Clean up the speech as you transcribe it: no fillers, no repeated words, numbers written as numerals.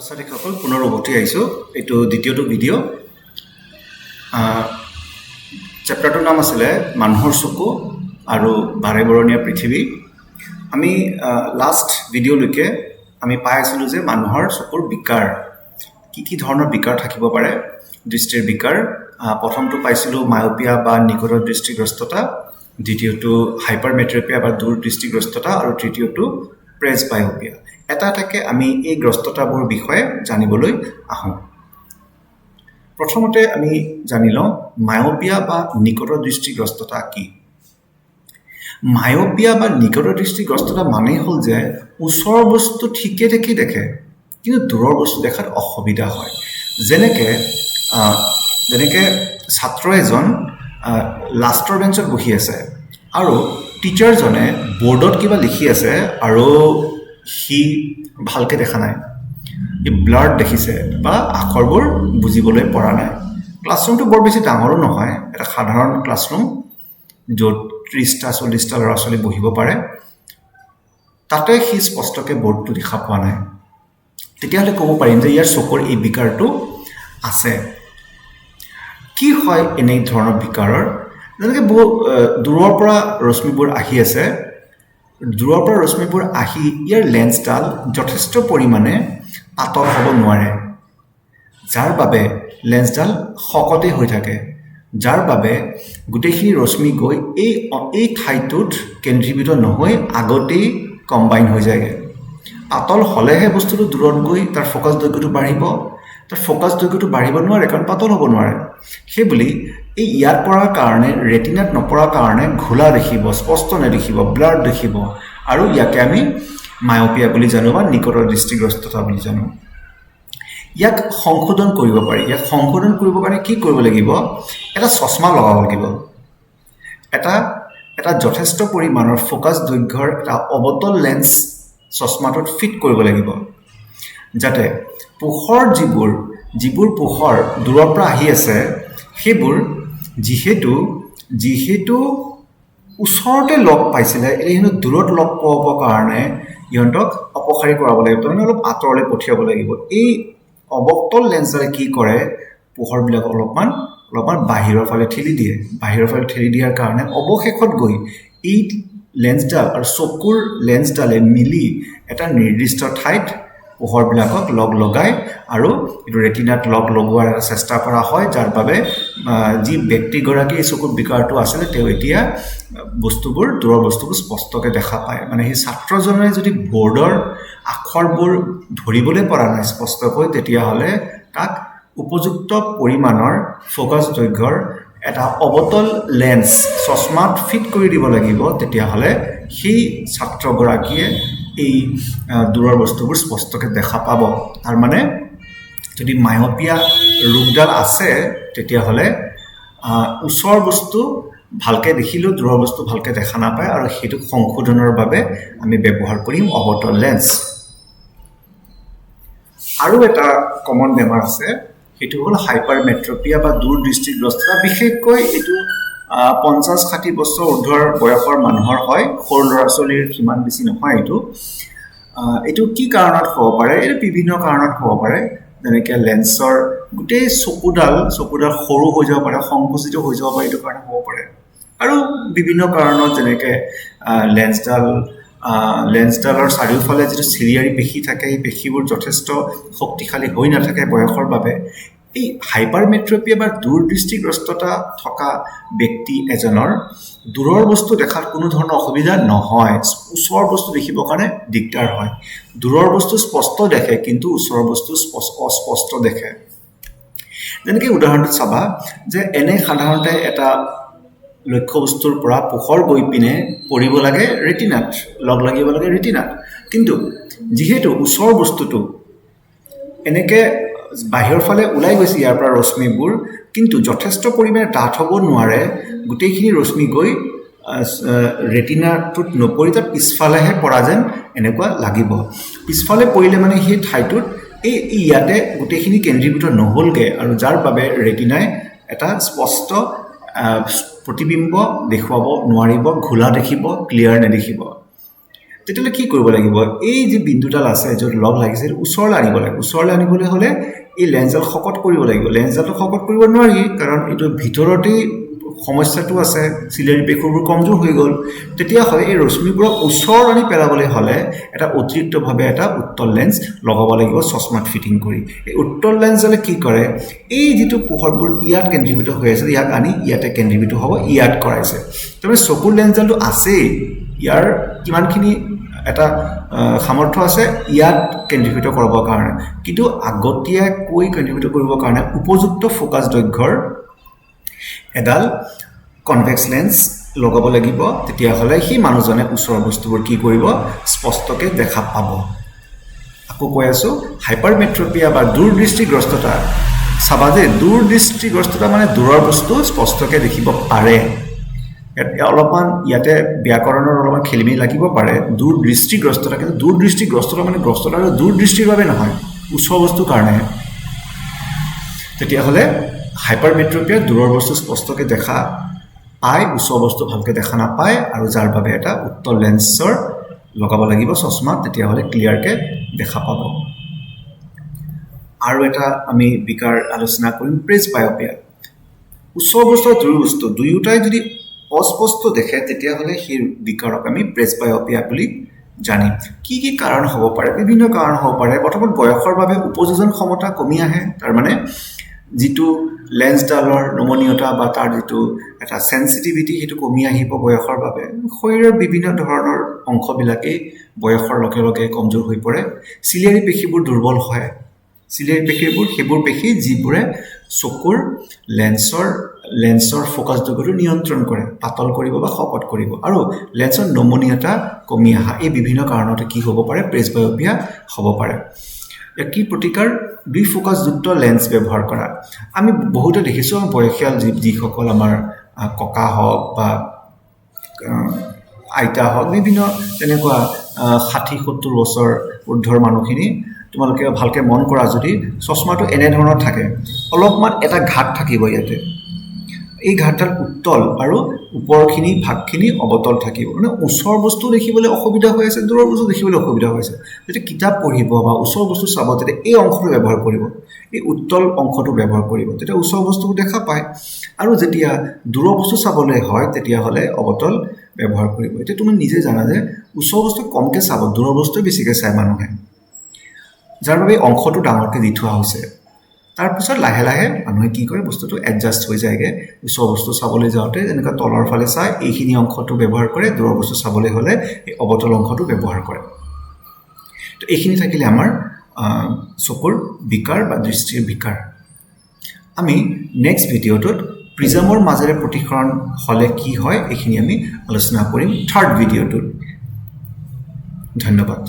ছাত্ৰীসকল পুনৰ উভতি আহিছোঁ এইটো দ্বিতীয়টো ভিডিঅ' চেপ্টাৰটোৰ নাম আছিলে মানুহৰ চকু আৰু বাৰেবৰণীয়া পৃথিৱী আমি লাষ্ট ভিডিঅ'লৈকে আমি পাই আছিলোঁ যে মানুহৰ চকুৰ বিকাৰ কি ধৰণৰ বিকাৰ থাকিব পাৰে দৃষ্টিৰ বিকাৰ প্ৰথমটো পাইছিলোঁ মায়োপিয়া বা নিকট দৃষ্টিগ্ৰস্ততা দ্বিতীয়টো হাইপাৰমেট্ৰপিয়া বা দূৰ দৃষ্টিগ্ৰস্ততা আৰু তৃতীয়টো প্ৰেছবায়োপিয়া এটাকে আমি এই গ্ৰস্ততাবোৰ বিষয়ে জানিবলৈ আহোঁ প্ৰথমতে আমি জানি লওঁ মায়োপিয়া বা নিকট দৃষ্টিগ্ৰস্ততা কি মায়োপিয়া বা নিকট দৃষ্টিগ্ৰস্ততা মানে হ'ল যে ওচৰৰ বস্তু ঠিকে দেখে কিন্তু দূৰৰ বস্তু দেখাত অসুবিধা হয় যেনেকে ছাত্ৰ এজন লাষ্টৰ বেঞ্চত বহি আছে আৰু টিচাৰজনে বৰ্ডত কিবা লিখি আছে আৰু সি ভালকে দেখা নাই ই ব্লাৰ্ড দেখিছে বা আখৰবোৰ বুজিবলৈ পৰা নাই ক্লাছৰুমটো বৰ বেছি ডাঙৰো নহয় এটা সাধাৰণ ক্লাছৰুম য'ত 30টা 40টা ল'ৰা ছোৱালী বহিব পাৰে তাতে সি স্পষ্টকৈ বৰ্ডটো দেখা পোৱা নাই তেতিয়াহ'লে ক'ব পাৰিম যে ইয়াৰ চকুৰ এই বিকাৰটো আছে কি হয় এনে ধৰণৰ বিকাৰৰ যেনেকৈ বহু দূৰৰ পৰা ৰশ্মিবোৰ আহি আছে দূৰৰ পৰা ৰশ্মিবোৰ আহি ইয়াৰ লেন্সডাল যথেষ্ট পৰিমাণে পাতল হ'ব নোৱাৰে যাৰ বাবে লেন্সডাল শকতে হৈ থাকে যাৰ বাবে গোটেইখিনি ৰশ্মি গৈ এই ঠাইটোত কেন্দ্ৰীভূত নহয় আগতেই কম্বাইন হৈ যায়গৈ পাতল হ'লেহে বস্তুটো দূৰত গৈ তাৰ ফ'কাছ দৈৰ্ঘ্যটো বাঢ়িব তাৰ ফ'কাছ দৈৰ্ঘ্যটো বাঢ়িব নোৱাৰে কাৰণ পাতল হ'ব নোৱাৰে সেইবুলি এই ইয়াত পৰাৰ কাৰণে ৰেটিনাত নপৰাৰ কাৰণে ঘোলা দেখিব স্পষ্ট নেদেখিব ব্লাৰ দেখিব আৰু ইয়াকে আমি মায়োপিয়া বুলি জানো বা নিকট দৃষ্টিগ্ৰস্ততা বুলি জানো ইয়াক সংশোধন কৰিব পাৰি ইয়াক সংশোধন কৰিবৰ কাৰণে কি কৰিব লাগিব এটা চশমা লগাব লাগিব এটা যথেষ্ট পৰিমাণৰ ফ'কাছ দৈৰ্ঘ্যৰ এটা অৱতল লেন্স চশমাটোত ফিট কৰিব লাগিব যাতে পোহৰ যিবোৰ পোহৰ দূৰৰ পৰা আহি আছে সেইবোৰ যিহেতু ওচৰতে লগ পাইছিলে কিন্তু দূৰত লগ পোৱাৰ কাৰণে ইহঁতক অপসাৰী কৰাব লাগিব তাৰমানে অলপ আঁতৰলৈ পঠিয়াব লাগিব এই অৱতল লেন্সডালে কি কৰে পোহৰবিলাক অলপমান বাহিৰৰ ফালে ঠেলি দিয়ে বাহিৰৰ ফালে ঠেলি দিয়াৰ কাৰণে অৱশেষত গৈ এই লেন্সডাল আৰু চকুৰ লেন্সডালে মিলি এটা নিৰ্দিষ্ট ঠাইত পোহৰবিলাকক লগ লগায় আৰু এইটো ৰেটিনাত লগ লগোৱাৰ চেষ্টা কৰা হয় যাৰ বাবে যি ব্যক্তিগৰাকী এই চকুৰ বিকাৰটো আছিলে তেওঁ এতিয়া দূৰৰ বস্তুবোৰ স্পষ্টকৈ দেখা পায় মানে সেই ছাত্ৰজনে যদি বৰ্ডৰ আখৰবোৰ ধৰিবলৈ পৰা নাই স্পষ্টকৈ তেতিয়াহ'লে তাক উপযুক্ত পৰিমাণৰ ফ'কাছ দৈৰ্ঘ্যৰ এটা অৱতল লেন্স চশমাত ফিট কৰি দিব লাগিব তেতিয়াহ'লে সেই ছাত্ৰগৰাকীয়ে এই দূৰৰ বস্তুবোৰ স্পষ্টকৈ দেখা পাব তাৰ মানে যদি মায়োপিয়া ৰোগডাল আছে তেতিয়াহ'লে ওচৰৰ বস্তু ভালকৈ দেখিলেও দূৰৰ বস্তু ভালকৈ দেখা নাপায় আৰু সেইটো সংশোধনৰ বাবে আমি ব্যৱহাৰ কৰিম অৱতল লেন্স আৰু এটা কমন বেমাৰ আছে সেইটো হ'ল হাইপাৰমেট্ৰপিয়া বা দূৰ দৃষ্টিগ্ৰস্ততা বিশেষকৈ এইটো 50-60 বছৰ ঊৰ্ধৰ বয়সৰ মানুহৰ হয় সৰু ল'ৰা ছোৱালীৰ সিমান বেছি নহয় এইটো কি কাৰণত হ'ব পাৰে এইটো বিভিন্ন কাৰণত হ'ব পাৰে যেনেকৈ লেন্সৰ গোটেই চকুডাল সৰু হৈ যাব পাৰে সংকুচিত হৈ যাব পাৰে এইটো কাৰণে হ'ব পাৰে আৰু বিভিন্ন কাৰণত যেনেকৈ লেন্সডালৰ চাৰিওফালে যিটো চিৰিয়াৰী পেশী থাকে এই পেশীবোৰ যথেষ্ট শক্তিশালী হৈ নাথাকে বয়সৰ বাবে এই হাইপাৰমেট্ৰপিয়া বা দূৰ দৃষ্টিগ্ৰস্ততা থকা ব্যক্তি এজনৰ দূৰৰ বস্তু দেখাত কোনো ধৰণৰ অসুবিধা নহয় ওচৰৰ বস্তু দেখিবৰ কাৰণে দিগদাৰ হয় দূৰৰ বস্তু স্পষ্ট দেখে কিন্তু ওচৰৰ বস্তু অস্পষ্ট দেখে যেনেকৈ উদাহৰণটো চাবা যে এনে সাধাৰণতে এটা লক্ষ্য বস্তুৰ পৰা পোহৰ গৈ পিনে পৰিব লাগে ৰেটিনাত লগ লাগিব লাগে ৰেটিনাত কিন্তু যিহেতু ওচৰৰ বস্তুটো এনেকৈ বাহিৰৰ ফালে ওলাই গৈছে ইয়াৰ পৰা ৰশ্মিবোৰ কিন্তু যথেষ্ট পৰিমাণে ডাঠ হ'ব নোৱাৰে গোটেইখিনি ৰশ্মি গৈ ৰেটিনাটোত নপৰি তাৰ পিছফালেহে পৰা যেন এনেকুৱা লাগিব পিছফালে পৰিলে মানে সেই ঠাইটোত ইয়াতে গোটেইখিনি কেন্দ্ৰীভূত নহ'লগৈ আৰু যাৰ বাবে ৰেটিনাই এটা স্পষ্ট প্ৰতিবিম্ব দেখুৱাব নোৱাৰিব ঘোলা দেখিব ক্লিয়াৰ নেদেখিব তেতিয়াহ'লে কি কৰিব লাগিব এই যে বিন্দুডাল আছে য'ত লগ লাগিছে ওচৰলৈ আনিব লাগে ওচৰলৈ আনিবলৈ হ'লে এই লেন্সডাল শকত কৰিব লাগিব লেন্সডালটো শকত কৰিব নোৱাৰি কাৰণ এইটো ভিতৰতেই সমস্যাটো আছে চিলিয়াৰী পেশীবোৰ কমজোৰ হৈ গ'ল তেতিয়াহ'লে এই ৰশ্মিবোৰক ওচৰ আনি পেলাবলৈ হ'লে এটা অতিৰিক্তভাৱে এটা উত্তল লেন্স লগাব লাগিব চশমাত ফিটিং কৰি এই উত্তল লেন্সডালে কি কৰে এই যিটো পোহৰবোৰ ইয়াত কেন্দ্ৰীভূত হৈ আছে ইয়াক আনি ইয়াতে কেন্দ্ৰীভূত হ'ব ইয়াত কৰাইছে তাৰমানে চকুৰ লেন্সডালটো আছেই ইয়াৰ কিমানখিনি এটা সামৰ্থ্য আছে ইয়াত কেন্দ্ৰীভূত কৰিবৰ কাৰণে কিন্তু আগতীয়াকৈ কেন্দ্ৰীভূত কৰিবৰ কাৰণে উপযুক্ত ফ'কাছ দৈৰ্ঘ্যৰ এডাল কনভেক্স লেন্স লগাব লাগিব তেতিয়াহ'লে সেই মানুহজনে ওচৰৰ বস্তুবোৰ কি কৰিব স্পষ্টকৈ দেখা পাব আকৌ কৈ আছোঁ হাইপাৰমেট্ৰপিয়া বা দূৰদৃষ্টিগ্ৰস্ততা চাবা যে দূৰদৃষ্টিগ্ৰস্ততা মানে দূৰৰ বস্তু স্পষ্টকৈ দেখিব পাৰে অলপমান ইয়াতে ব্যাকৰণৰ অলপমান খেলিমেলি লাগিব পাৰে দূৰদৃষ্টিগ্ৰস্ততা কিন্তু দূৰদৃষ্টিগ্ৰস্ততা মানে গ্ৰস্ততা আৰু দূৰদৃষ্টিৰ বাবে নহয় ওচৰৰ বস্তুৰ কাৰণে তেতিয়াহ'লে হাইপাৰমেট্ৰপিয়া দূৰৰ বস্তু স্পষ্টকৈ দেখা পায় ওচৰৰ বস্তু ভালকৈ দেখা নাপায় আৰু যাৰ বাবে এটা উত্তল লেন্সৰ লগাব লাগিব চশমাত তেতিয়াহ'লে ক্লিয়াৰকৈ দেখা পাব আৰু এটা আমি বিকাৰ আলোচনা কৰিম প্ৰেছবায়পিয়া ওচৰৰ বস্তু আৰু দূৰৰ বস্তু দুয়োটাই যদি অস্পষ্ট দেখে তেতিয়াহ'লে সেই বিকাৰক আমি প্ৰেছবায়পিয়া বুলি জানিম কি কি কাৰণ হ'ব পাৰে বিভিন্ন কাৰণ হ'ব পাৰে প্ৰথমত বয়সৰ বাবে উপযোজন ক্ষমতা কমি আহে তাৰমানে যিটো লেন্সডালৰ নমনীয়তা বা তাৰ যিটো এটা সেন্সিটিভিটি সেইটো কমি আহিব বয়সৰ বাবে শৰীৰৰ বিভিন্ন ধৰণৰ অংশবিলাকেই বয়সৰ লগে লগে কমজোৰ হৈ পৰে চিলিয়াৰী পেশীবোৰ দুৰ্বল হয় চিলিয়াৰী পেশীবোৰ সেইবোৰ পেশী যিবোৰে চকুৰ লেন্সৰ ফ'কাছ দৈৰ্ঘ্যটো নিয়ন্ত্ৰণ কৰে পাতল কৰিব বা শকত কৰিব আৰু লেন্সৰ নমনীয়তা কমি অহা এই বিভিন্ন কাৰণতে কি হ'ব পাৰে প্ৰেছবায়পিয়া হ'ব পাৰে কি প্ৰতিকাৰ দুই ফ'কাছযুক্ত লেন্স ব্যৱহাৰ কৰা আমি বহুতে দেখিছোঁ বয়সীয়াল যিসকল আমাৰ ককা হওক বা আইতা হওক বিভিন্ন তেনেকুৱা 60-70 বছৰ ঊৰ্ধৰ মানুহখিনি তোমালোকে ভালকৈ মন কৰা যদি চশমাটো এনেধৰণৰ থাকে অলপমান এটা ঘাট থাকিব ইয়াতে এই ঘাটডাল উত্তল আৰু ওপৰখিনি ভাগখিনি অৱতল থাকিব মানে ওচৰৰ বস্তু দেখিবলৈ অসুবিধা হৈ আছে দূৰৰ বস্তু দেখিবলৈ অসুবিধা হৈছে যেতিয়া কিতাপ পঢ়িব বা ওচৰৰ বস্তু চাব তেতিয়া এই অংশটো ব্যৱহাৰ কৰিব এই উত্তল অংশটো ব্যৱহাৰ কৰিব তেতিয়া ওচৰৰ বস্তুবোৰ দেখা পায় আৰু যেতিয়া দূৰৰ বস্তু চাবলৈ হয় তেতিয়াহ'লে অৱতল ব্যৱহাৰ কৰিব এতিয়া তুমি নিজে জানা যে ওচৰৰ বস্তু কমকৈ চাব দূৰৰ বস্তুৱে বেছিকৈ চায় মানুহে যাৰ বাবে অংশটো ডাঙৰকৈ দি থোৱা হৈছে তাৰপিছত লাহে লাহে মানুহে কি কৰে বস্তুটো এডজাষ্ট হৈ যায়গৈ ওচৰৰ বস্তু চাবলৈ যাওঁতে যেনেকৈ তলৰ ফালে চাই এইখিনি অংশটো ব্যৱহাৰ কৰে দূৰৰ বস্তু চাবলৈ হ'লে এই অৱতল অংশটো ব্যৱহাৰ কৰে তো এইখিনি থাকিলে আমাৰ চকুৰ বিকাৰ বা দৃষ্টিৰ বিকাৰ আমি নেক্সট ভিডিঅ'টোত প্ৰিজমৰ মাজেৰে প্ৰতিসৰণ হ'লে কি হয় এইখিনি আমি আলোচনা কৰিম থাৰ্ড ভিডিঅ'টোত ধন্যবাদ